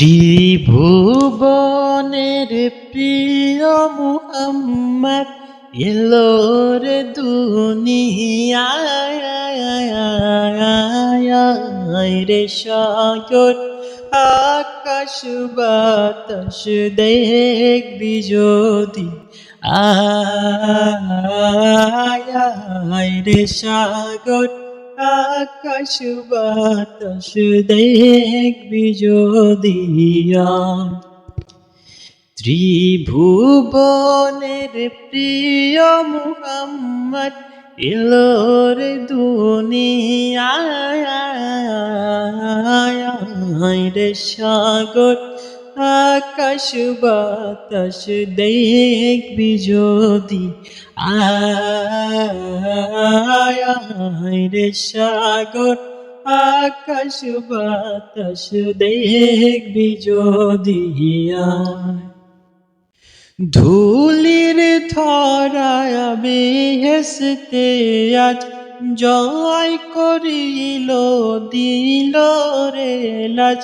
ত্রিভুবনের প্রিয় মুহাম্মদ এলো রে দুনিয়ায় রে সাগর আকাশ বাতাস দেখবি যদি আয় রে সাগর আকাশ বাতাস দেখবি যদি ত্রিভুবনের প্রিয় মুহাম্মদ এলো রে দুনিয়ায় রে সাগর আকাশ বাতাস দেখবি যদি আয় রে সাগর আকাশ বাতাস দেখবি যদি ধুলির ধরায় বেহেশতে আজ জয় করিল দিল রে লাজ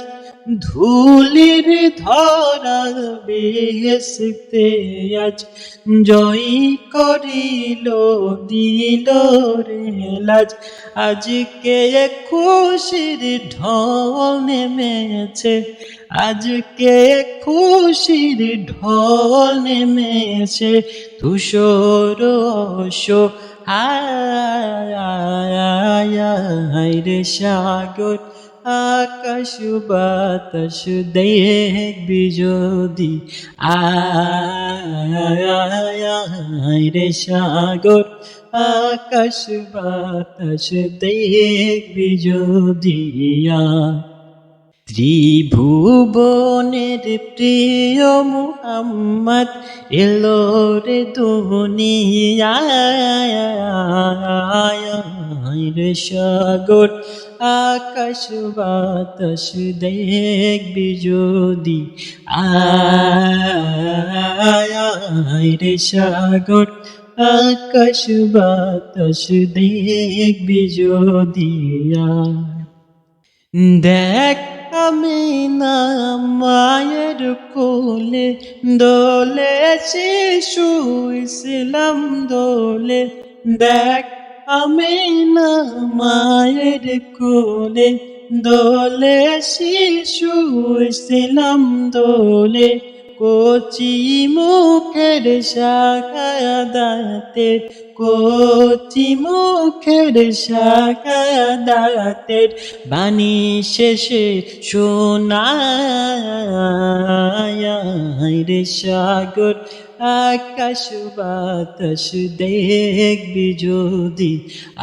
ধুলির ধরা বেহেশতে আজ জয় করিল দিল রে লাজ আজকে খুশির ঢল নেমেছে আজকে খুশির ঢল নেমেছে ধূসর হায় রে সাগর আকাশ বাতাস দেখবি যদি আয় রে সাগর আকাশ বাতাস দেখবি যদি ত্রিভুবনের প্রিয় মুহাম্মদ এলো রে দুনিয়ায় রে সাগর আকাশ বাতাস দেখবি যদি আয় রে সাগর আকাশ বাতাস দেখবি যদি দেখ আমি না মায়ের কোলে দোলে শিশু ইসলাম দোলে দেখ আমি না মায়ের কোলে দোলে শিশু ইসলাম দোলে কচি মুখের শাহাদাতের কচি মুখের শাহাদাতের বাণী শেষে শোনায় রে সাগর আকাশ বাতাস দেখবি যদি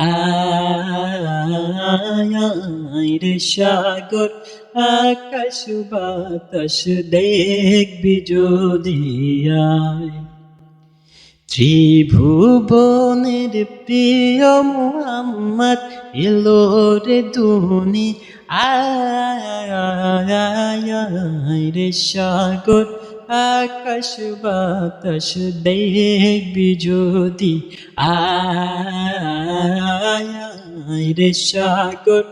আয় রে সাগর আকাশ বাতাস দেখবি যদি ত্রিভুবনের প্রিয় মুহাম্মদ এলো রে দুনিয়ায় রে সাগর আকাশ বাতাস দেখবি যদি আয় রে সাগর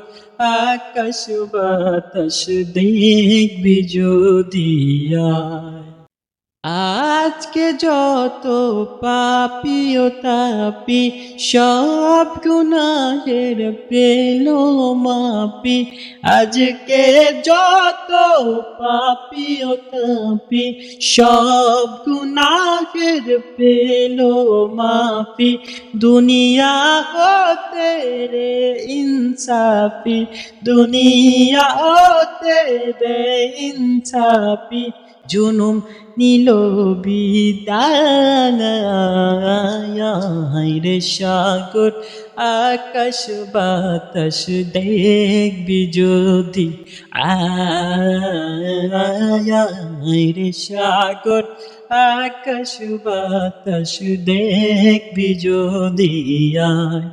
আকাশ বাতাস দেখবি যদি আজকে যত পাপী ও তাপি সব গুনাহের পেল মাপি আজকে যত পাপী ও তাপি সব গুনাহের পেল মাপি দুনিয়া হতে রে ইনসাফি দুনিয়া হতে রে ইনসাফি জুনুম নীল বিদায় রে সাগর আকাশ বাতাস দেখবি যদি আয় রে সাগর আকাশ বাতাস দেখবি যদি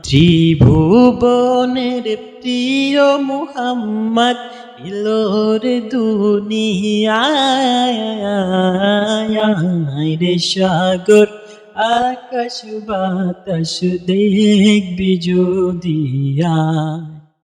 ত্রিভুবনের প্রিয় মুহাম্মদ এলো রে দুনিয়ায় রে সাগর আকাশ বাতাস দেখবি যদি